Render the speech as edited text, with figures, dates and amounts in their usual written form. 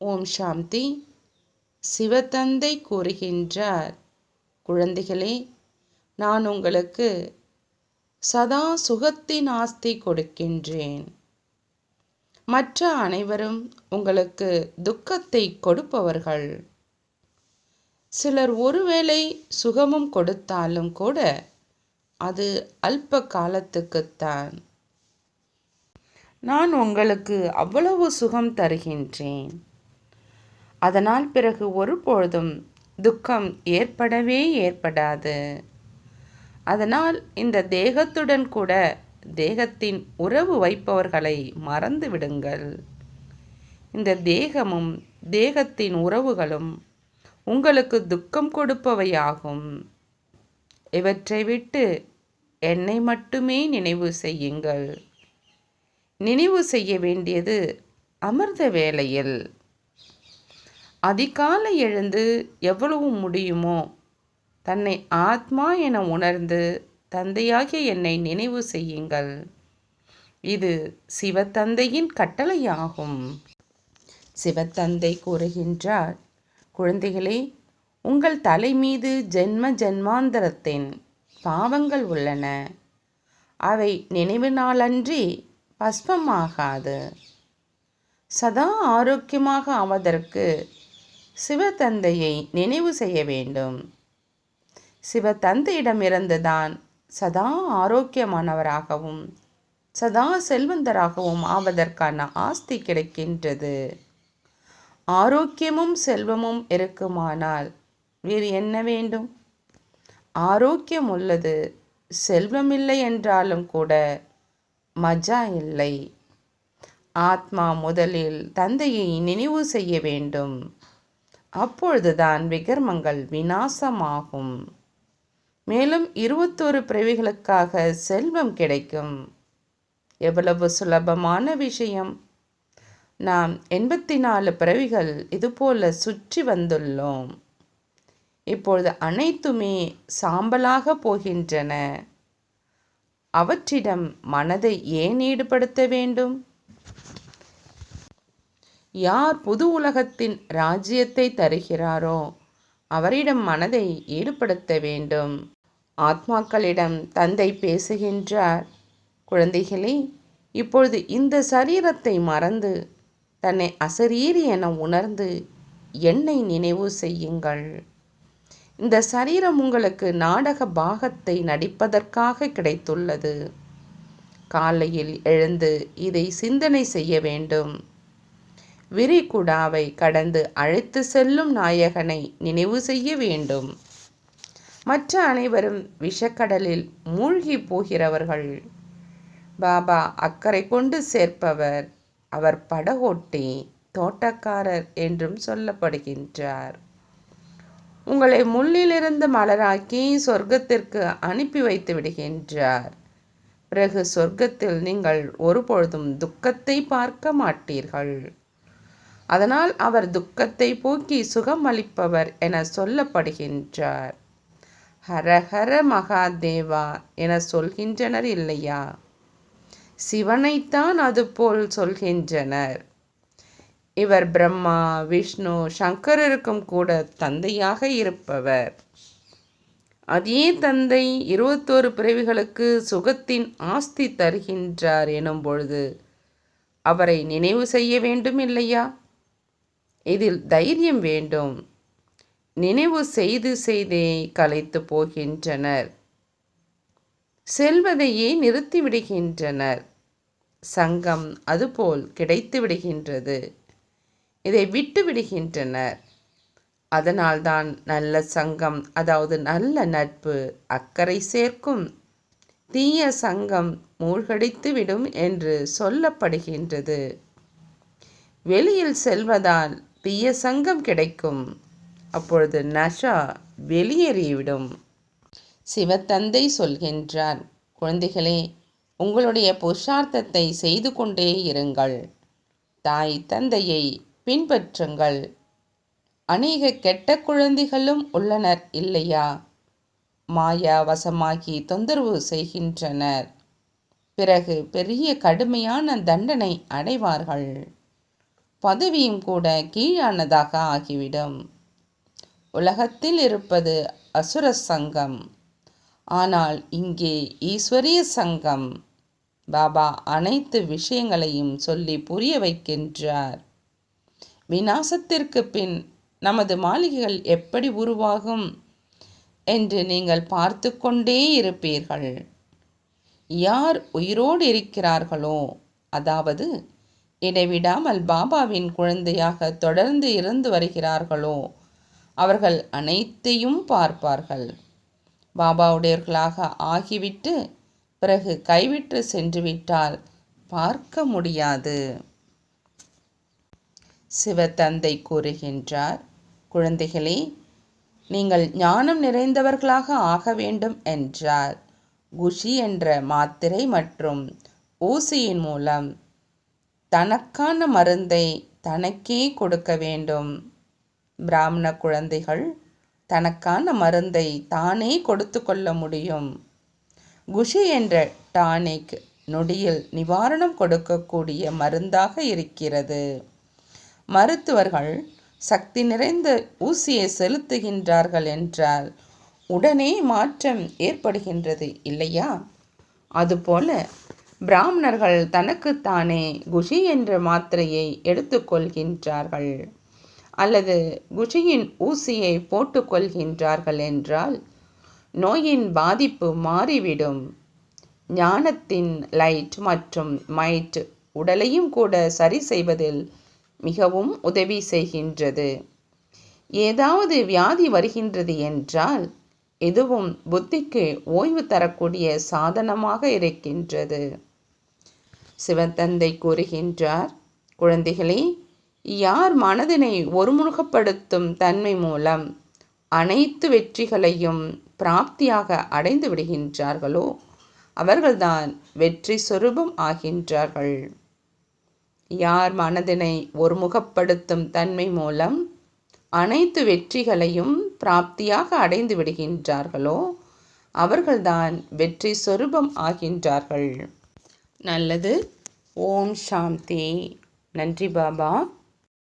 ஓம் சாந்தி. சிவத்தந்தை கூறுகின்றார், குழந்தைகளே, நான் உங்களுக்கு சதா சுகத்தின் ஆஸ்தி கொடுக்கின்றேன். மற்ற அனைவரும் உங்களுக்கு துக்கத்தை கொடுப்பவர்கள். சிலர் ஒருவேளை சுகமும் கொடுத்தாலும் கூட அது அல்ப காலத்துக்குத்தான். நான் உங்களுக்கு அவ்வளவு சுகம் தருகின்றேன். அதனால் பிறகு ஒருபொழுதும் துக்கம் ஏற்படவே ஏற்படாது. அதனால் இந்த தேகத்துடன் கூட தேகத்தின் உறவு வைப்பவர்களை மறந்து விடுங்கள். இந்த தேகமும் தேகத்தின் உறவுகளும் உங்களுக்கு துக்கம் கொடுப்பவையாகும். இவற்றை விட்டு என்னை மட்டுமே நினைவு செய்யுங்கள். நினைவு செய்ய வேண்டியது அமிர்த வேளையில். அதிகாலை எழுந்து எவ்வளவு முடியுமோ தன்னை ஆத்மா என உணர்ந்து தந்தையாகிய என்னை நினைவு செய்யுங்கள். இது சிவத்தந்தையின் கட்டளையாகும். சிவத்தந்தை கூறுகின்றார், குழந்தைகளே, உங்கள் தலை மீது ஜென்ம ஜென்மாந்தரத்தின் பாவங்கள் உள்ளன. அவை நினைவு நாளன்றி பஸ்பமாகாது. சதா ஆரோக்கியமாக ஆவதற்கு சிவத்தந்தையை நினைவு செய்ய வேண்டும். சிவத்தந்தையிடமிருந்துதான் சதா ஆரோக்கியமானவராகவும் சதா செல்வந்தராகவும் ஆவதற்கான ஆஸ்தி கிடைக்கின்றது. ஆரோக்கியமும் செல்வமும் இருக்குமானால் வேறு என்ன வேண்டும்? ஆரோக்கியம் உள்ளது, செல்வமில்லை என்றாலும் கூட மஜா இல்லை. ஆத்மா முதலில் தந்தையை நினைவு செய்ய வேண்டும். அப்பொழுதுதான் விகர்மங்கள் விநாசமாகும். மேலும் 21 பிறவிகளுக்காக செல்வம் கிடைக்கும். எவ்வளவு சுலபமான விஷயம்! நாம் 84 பிறவிகள் இதுபோல சுற்றி வந்துள்ளோம். இப்பொழுது அனைத்துமே சாம்பலாக போகின்றன. அவற்றிடம் மனதை ஏன் ஈடுபடுத்த வேண்டும்? யார் புது உலகத்தின் ராஜ்யத்தை தருகிறாரோ அவரிடம் மனதை ஈடுபடுத்த வேண்டும். ஆத்மாக்களிடம் தந்தை பேசுகின்றார், குழந்தைகளே, இப்பொழுது இந்த சரீரத்தை மறந்து தன்னை அசரீரி என உணர்ந்து என்னை நினைவு செய்யுங்கள். இந்த சரீரம் உங்களுக்கு நாடக பாகத்தை நடிப்பதற்காக கிடைத்துள்ளது. காலையில் எழுந்து இதை சிந்தனை செய்ய வேண்டும். விரிகுடாவை கடந்து அழைத்து செல்லும் நாயகனை நினைவு செய்ய வேண்டும். மற்ற அனைவரும் விஷக்கடலில் மூழ்கி போகிறவர்கள். பாபா அக்கறை கொண்டு சேர்ப்பவர். அவர் படகோட்டி, தோட்டக்காரர் என்றும் சொல்லப்படுகின்றார். உங்களை முள்ளிலிருந்து மலராக்கி சொர்க்கத்திற்கு அனுப்பி வைத்து விடுகின்றார். பிறகு சொர்க்கத்தில் நீங்கள் ஒருபொழுதும் துக்கத்தை பார்க்க மாட்டீர்கள். அதனால் அவர் துக்கத்தை போக்கி சுகம் அளிப்பவர் என சொல்லப்படுகின்றார். ஹரஹர மகாதேவா என சொல்கின்றனர் இல்லையா? சிவனைத்தான் அதுபோல் சொல்கின்றனர். இவர் பிரம்மா, விஷ்ணு, சங்கரருக்கும் கூட தந்தையாக இருப்பவர். அதே தந்தை 21 பிறவிகளுக்கு சுகத்தின் ஆஸ்தி தருகின்றார் எனும் பொழுது அவரை நினைவு செய்ய வேண்டும் இல்லையா? இதில் தைரியம் வேண்டும். நினைவு செய்து செய்தே களைத்து போகின்றனர். செல்வதையே நிறுத்திவிடுகின்றனர். சங்கம் அதுபோல் கிடைத்து விடுகின்றது. இதை விட்டு விடுகின்றனர். அதனால்தான் நல்ல சங்கம், அதாவது நல்ல நட்பு அக்கறை சேர்க்கும். தீய சங்கம் மூழ்கடித்து விடும் என்று சொல்லப்படுகின்றது. வெளியில் செல்வதால் தீய சங்கம் கிடைக்கும். அப்பொழுது நஷா வெளியேறிவிடும். சிவத்தந்தை சொல்கின்றார், குழந்தைகளே, உங்களுடைய புருஷார்த்தத்தை செய்து கொண்டே இருங்கள். தாய் தந்தையை பின்பற்றுங்கள். அநேக கெட்ட குழந்தைகளும் உள்ளனர் இல்லையா? மாயா வசமாகி தொந்தரவு செய்கின்றனர். பிறகு பெரிய கடுமையான தண்டனை அடைவார்கள். பதவியும் கூட கீழானதாக ஆகிவிடும். உலகத்தில் இருப்பது அசுர சங்கம், ஆனால் இங்கே ஈஸ்வரிய சங்கம். பாபா அனைத்து விஷயங்களையும் சொல்லி புரிய வைக்கின்றார். விநாசத்திற்கு பின் நமது மாளிகைகள் எப்படி உருவாகும் என்று நீங்கள் பார்த்து கொண்டே இருப்பீர்கள். யார் உயிரோடு இருக்கிறார்களோ, அதாவது இடைவிடாமல் பாபாவின் குழந்தையாக தொடர்ந்து இருந்து வருகிறார்களோ, அவர்கள் அனைத்தையும் பார்ப்பார்கள். பாபாவுடையவர்களாக ஆகிவிட்டு பிறகு கைவிட்டு சென்றுவிட்டால் பார்க்க முடியாது. சிவத்தந்தை கூறுகின்றார், குழந்தைகளே, நீங்கள் ஞானம் நிறைந்தவர்களாக ஆக வேண்டும் என்றால் குஷி என்ற மாத்திரை மற்றும் ஊசியின் மூலம் தனக்கான மருந்தை தனக்கே கொடுக்க வேண்டும். பிராமண குழந்தைகள் தனக்கான மருந்தை தானே கொடுத்து கொள்ள முடியும். குஷி என்ற டானிக் நொடியில் நிவாரணம் கொடுக்கக்கூடிய மருந்தாக இருக்கிறது. மருத்துவர்கள் சக்தி நிறைந்த ஊசியை செலுத்துகின்றார்கள் என்றால் உடனே மாற்றம் ஏற்படுகின்றது இல்லையா? அதுபோல பிராமணர்கள் தனக்குத்தானே குஷி என்ற மாத்திரையை எடுத்துக்கொள்கின்றார்கள் அல்லது குஷியின் ஊசியை போட்டுக்கொள்கின்றார்கள் என்றால் நோயின் பாதிப்பு மாறிவிடும். ஞானத்தின் லைட் மற்றும் மைட் உடலையும் கூட சரி செய்வதில் மிகவும் உதவி செய்கின்றது. ஏதாவது வியாதி வருகின்றது என்றால் இதுவும் புத்திக்கு ஓய்வு தரக்கூடிய சாதனமாக இருக்கின்றது. சிவத்தந்தை கூறுகின்றார், குழந்தைகளே, யார் மனதினை ஒருமுகப்படுத்தும் தன்மை மூலம் அனைத்து வெற்றிகளையும் பிராப்தியாக அடைந்து விடுகின்றார்களோ அவர்கள்தான் வெற்றி சொரூபம் ஆகின்றார்கள். யார் மனதினை ஒருமுகப்படுத்தும் தன்மை மூலம் அனைத்து வெற்றிகளையும் பிராப்தியாக அடைந்து விடுகின்றார்களோ அவர்கள்தான் வெற்றி சொரூபம் ஆகின்றார்கள். நல்லது. ஓம் சாந்தி. நன்றி பாபா.